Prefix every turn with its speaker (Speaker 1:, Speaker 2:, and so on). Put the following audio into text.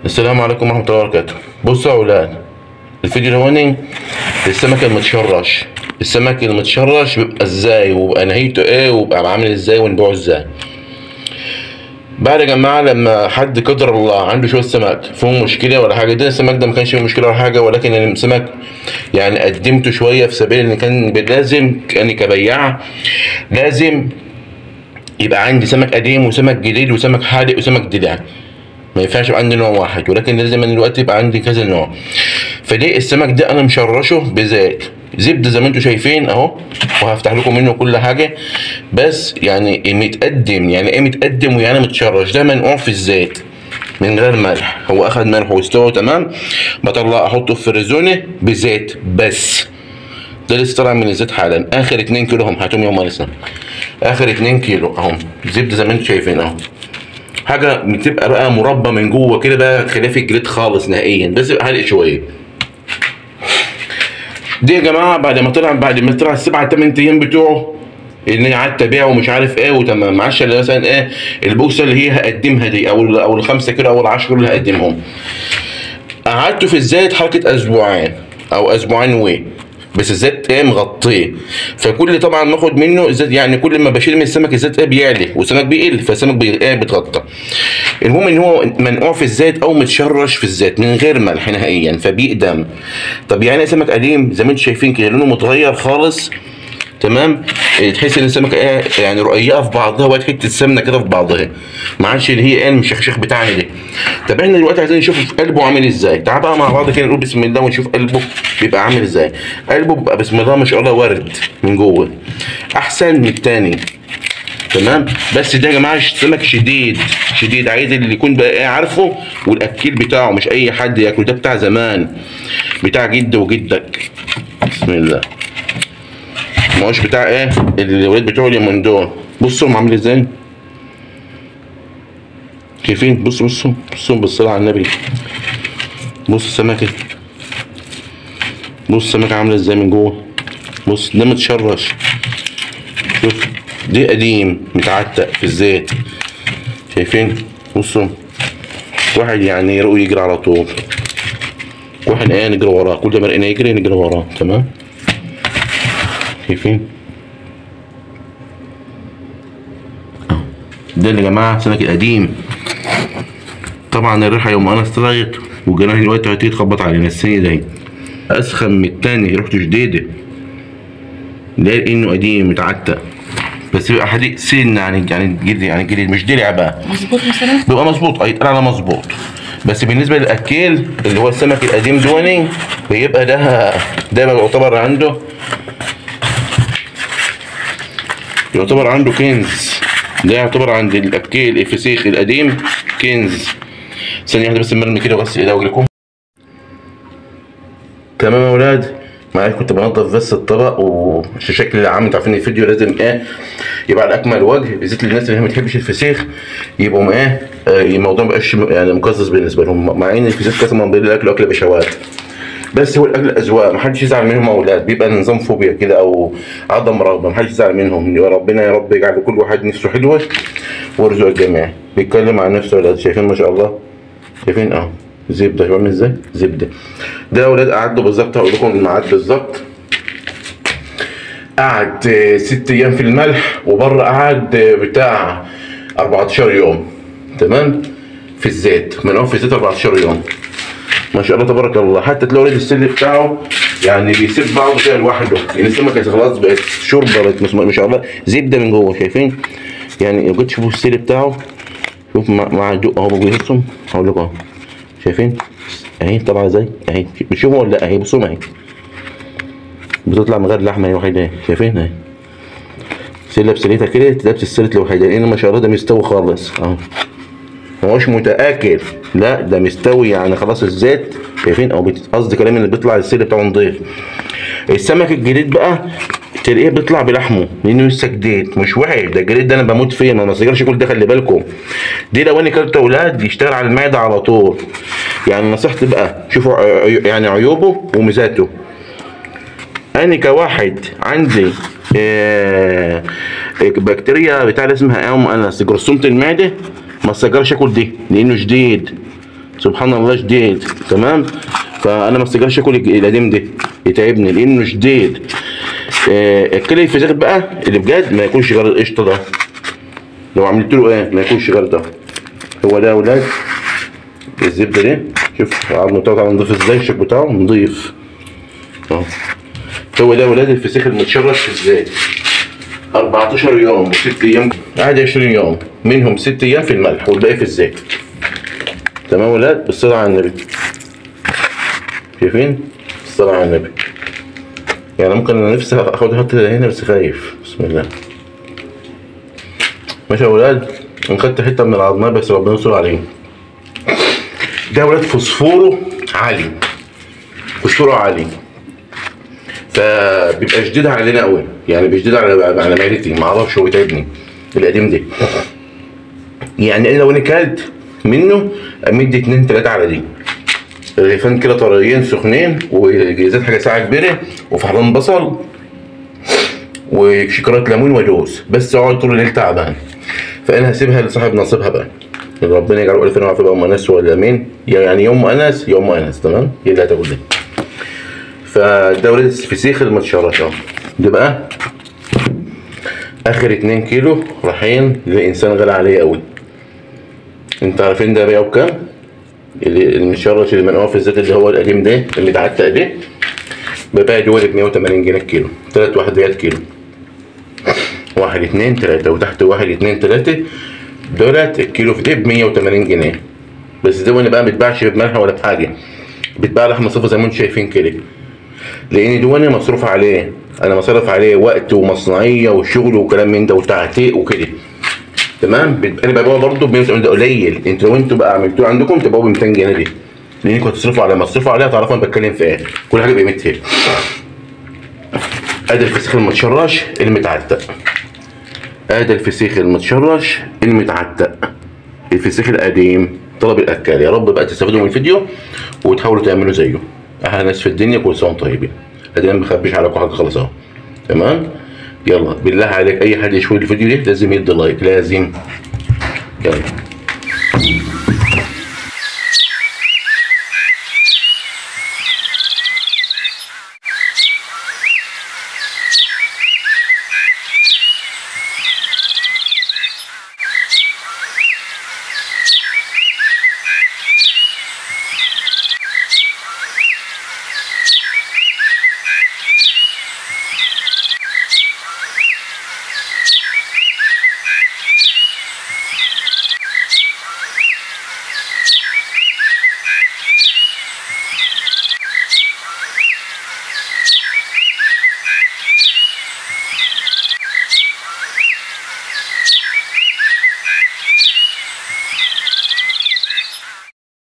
Speaker 1: السلام عليكم ورحمة الله وبركاته. بصوا يا أولاد، الفيديو الأولاني السمك المتشرش. السمك المتشرش بيبقى ازاي وبيبقى نهايته ايه وبيبقى عامل ازاي ونبيعه ازاي. بعد يا جماعة لما حد قدر الله عنده شوية سمك فيهم مشكلة ولا حاجة، ده السمك ده ما كانش فيه مشكلة ولا حاجة، ولكن السمك يعني قدمته شوية في سبيل ان كان لازم يعني كبياع لازم يبقى عندي سمك قديم وسمك جديد وسمك حادق وسمك دلع. ما ينفعش يبقى عندي نوع واحد، ولكن لازم من دلوقتي يبقى عندي كذا نوع. فدي السمك ده انا مشرشه بزيت زبده زي ما انتم شايفين اهو، وهفتح لكم منه كل حاجه. بس يعني متقدم، يعني ايه متقدم ويعني متشرش؟ ده منقوع في الزيت من غير ملح. هو اخد ملح واستوى تمام، بطلع احطه في الفريزونه بزيت بس. ده لسه طالع من الزيت حالا. اخر 2 كيلو هم هاتهم يوم لسه، اخر 2 كيلو اهم زبده زي ما انتم شايفين اهو. حاجه بتبقى بقى مربى من جوه كده بقى، خلاف الجريد خالص نهائيا، بس يبقى حادق شويه. دي يا جماعه بعد ما طلع السبعة 8 ايام بتوعه اللي قعدت ابيعه ومش عارف ايه وتمام. معلش اللي مثلا ايه البوكسه اللي هي هقدمها دي او ال5 كيلو او ال10 كيلو اللي هقدمهم، قعدته في الزيت حركه اسبوعين او اسبوعين بس الزيت ايه مغطيه. فكل طبعا ناخد منه الزيت، يعني كل ما بشيل من السمك الزيت ايه بيعلي والسمك بيقل، فالسمك ايه بيتغطى. المهم ان هو منقوع في الزيت او متشرش في الزيت من غير ملح نهائيا فبيقدم. طب يعني سمك قديم زي ما انتم شايفين كده لونه متغير خالص تمام، تحس ان السمكه ايه يعني رقيقه في بعضها وقت حته سمنه كده في بعضها، ما عادش اللي هي ايه المشخشخ بتاعنا دي. طب احنا دلوقتي عايزين نشوف قلبه عامل ازاي. تعال بقى مع بعض كده نقول بسم الله ونشوف قلبه بيبقى عامل ازاي. قلبه بيبقى بسم الله ما شاء الله ورد من جوه، احسن من التاني تمام. بس ده يا جماعه سمك شديد شديد، عايز اللي يكون بقى ايه عارفه والاكيل بتاعه، مش اي حد ياكل. ده بتاع زمان، بتاع جد وجدك. بسم الله، ما هوش بتاع ايه الولاد بتوع اليومين دول. بصوا عامل ازاي، شايفين؟ بصوا بالصلاة على النبي. بص السمكة، بص السمكة عاملة ازاي من جوه. بص ده متشرش، شوف دي قديم متعتق في الزيت، شايفين؟ بصوا واحد يعني يرقوا يجري على طول، واحد ايه نجري وراه، كل ما لقينا يجري نجري وراه تمام. شايفين؟ ده اللي يا جماعه سمك القديم. طبعا الريحه يوم انا استغيت والجناح دلوقتي هتيجي تخبط علينا. السنه دي اسخن من التاني، ريحته شديده. ده لانه قديم متعتق، بس بيبقى حديق سن يعني جديد مش دلع بقى.
Speaker 2: مظبوط مثلا؟
Speaker 1: بيبقى مظبوط، يتقال على مظبوط. بس بالنسبه للاكيل اللي هو السمك القديم دوني بيبقى ده يعتبر عنده كنز. ده يعتبر عند الاكيل الفسيخ القديم كنز. ثانيه واحده بس نرمي كده بس ايدي واجيلكم. تمام يا ولاد، معايا كنت بنضف بس الطبق والشكل العام. انتوا عارفين الفيديو لازم ايه يبقى على اكمل وجه، بالذات للناس اللي هي ما بتحبش الفسيخ يبقوا ايه الموضوع ما يبقاش يعني مقزز بالنسبه لهم، مع ان الفسيخ قسما بالله الاكل اكل بشوات. بس هو الاكل اذواق، محدش يزعل منهم يا اولاد، بيبقى نظام فوبيا كده او عدم رغبه، محدش يزعل منهم. يا ربنا يا رب يجعل كل واحد نفسه حلوه ويرزق الجميع. بيتكلم عن نفسه يا اولاد، شايفين ما شاء الله، شايفين اهو زبده عامل ازاي زبده. ده يا اولاد قعد له بالظبط، هقول لكم الميعاد بالظبط. قعد 6 ايام في الملح، وبره قعد بتاع 14 يوم تمام في الزيت، منقوع في الزيت 14 يوم ما شاء الله تبارك الله. حتى تلاقوا السل بتاعه يعني بيسيب بعضه كده لوحده، يعني السمكه خلاص بقت شوربه، بقت ما شاء الله زبده من جوه. شايفين يعني؟ لو جيت تشوفوا السل بتاعه، شوف مع الدق اهو بيرسم. هقول لكم اهو، شايفين اهي طالعه ازاي اهي؟ بتشوفوا ولا لا؟ اهي بصوا اهي بتطلع من غير لحمه اهي وحيده اهي، شايفين اهي سله بسلتها كده تلبس السله لوحدها، لان ما شاء الله ده مستوي خالص اهو، ما هوش متآكل، لا ده مستوي يعني خلاص الزيت. شايفين؟ او قصدي كلامي اللي بيطلع السل بتاعه نضيف. السمك الجديد بقى تلاقيه بيطلع بلحمه لانه لسه جديد، مش وحش. ده الجديد ده انا بموت فيه، ما بسيجرش كل ده، خلي بالكم. دي لو انا كلت اولاد يشتغل على المعده على طول. يعني نصيحتي بقى شوفوا يعني عيوبه وميزاته. انا كواحد عندي بكتيريا بتاع اسمها جرثومه المعده، ما استجرش اكل دي لانه جديد سبحان الله شديد. تمام. فانا ما استقدرش اكل القديم ده، يتعبني لانه شديد. الكلى الفسيخ بقى اللي بجد ما يكونش غير القشطه ده، لو عملت له ايه ما يكونش غير ده. هو ده يا ولاد الزبده دي، شوف العظم بتاعه نضيف ازاي، الشك بتاعه نضيف اهو. هو ده يا ولاد الفسيخ المتشرش في الزيت. 14 يوم و6 ايام قاعد 20 يوم، منهم 6 ايام في الملح والباقي في الزيت. تمام يا ولاد، بالصلاة على النبي. شايفين؟ بالصلاة على النبي. يعني ممكن انا نفسي احط هنا بس خايف. بسم الله. ماشي يا ولاد، انا خدت حته من العظمه بس ربنا يستر عليه. ده يا ولاد فوسفوره عالي، فوسفوره عالي، فبيبقى شديد علينا قوي، يعني بيشدد على معدتي، معرفش هو بيتعبني القديم ده. يعني انا لو انا كلت منه امد 2 3 على دي رغيفين كده طريين سخنين، وجزات حاجه ساعه كبيره، وفحلان بصل وشكرات ليمون ودوس، بس اقعد طول الليل تعبان. فانا هسيبها لصاحب نصيبها بقى، ربنا يجعله الف وعافيه بقى. ام انس ولا مين يعني، يوم انس يوم انس. تمام، هي اللي هتاكل دي. فده ولاد الفسيخ المتشرش اهو. ده بقى اخر 2 كيلو رايحين لانسان غالي عليه قوي. انت عارفين ده بيعه بكام؟ اللي المشرش اللي منقوع في الزيت اللي هو القديم ده اللي اتعتق ده بيبيع جوه ب 180 جنيه الكيلو، 3 وحدات كيلو. 1 2 3 وتحت 1 2 3 دولت الكيلو في ده ب 180 جنيه. بس ده بقى ما بيتباعش بملح ولا بحاجه، بيتباع لحمه صفر زي ما انتم شايفين كده، لان دوني مصروف عليه، انا مصرف عليه وقت ومصنعيه وشغل وكلام من ده وتعتيق وكده. تمام. انا ببيعه برضه ب 180 ده قليل. انتوا لو انتوا بقى عملتوه عندكم تبقوا ب 200 جنيه دي، لانكم هتصرفوا على مصرفوا عليها، تعرفوا انا بتكلم في ايه، كل حاجه بقيمتها. ادي الفسيخ المتشرش المتعتق، ادي الفسيخ المتشرش المتعتق، الفسيخ القديم طلب الاكل. يا رب بقى تستفيدوا من الفيديو وتحاولوا تعملوا زيه. احلى ناس في الدنيا، كل سنه وانتم طيبين. ادي ما بخبيش عليكم حاجه خالص اهو. تمام. يلا بالله عليك اي حد يشوف الفيديو ده لازم يدي لايك، لازم. يلا.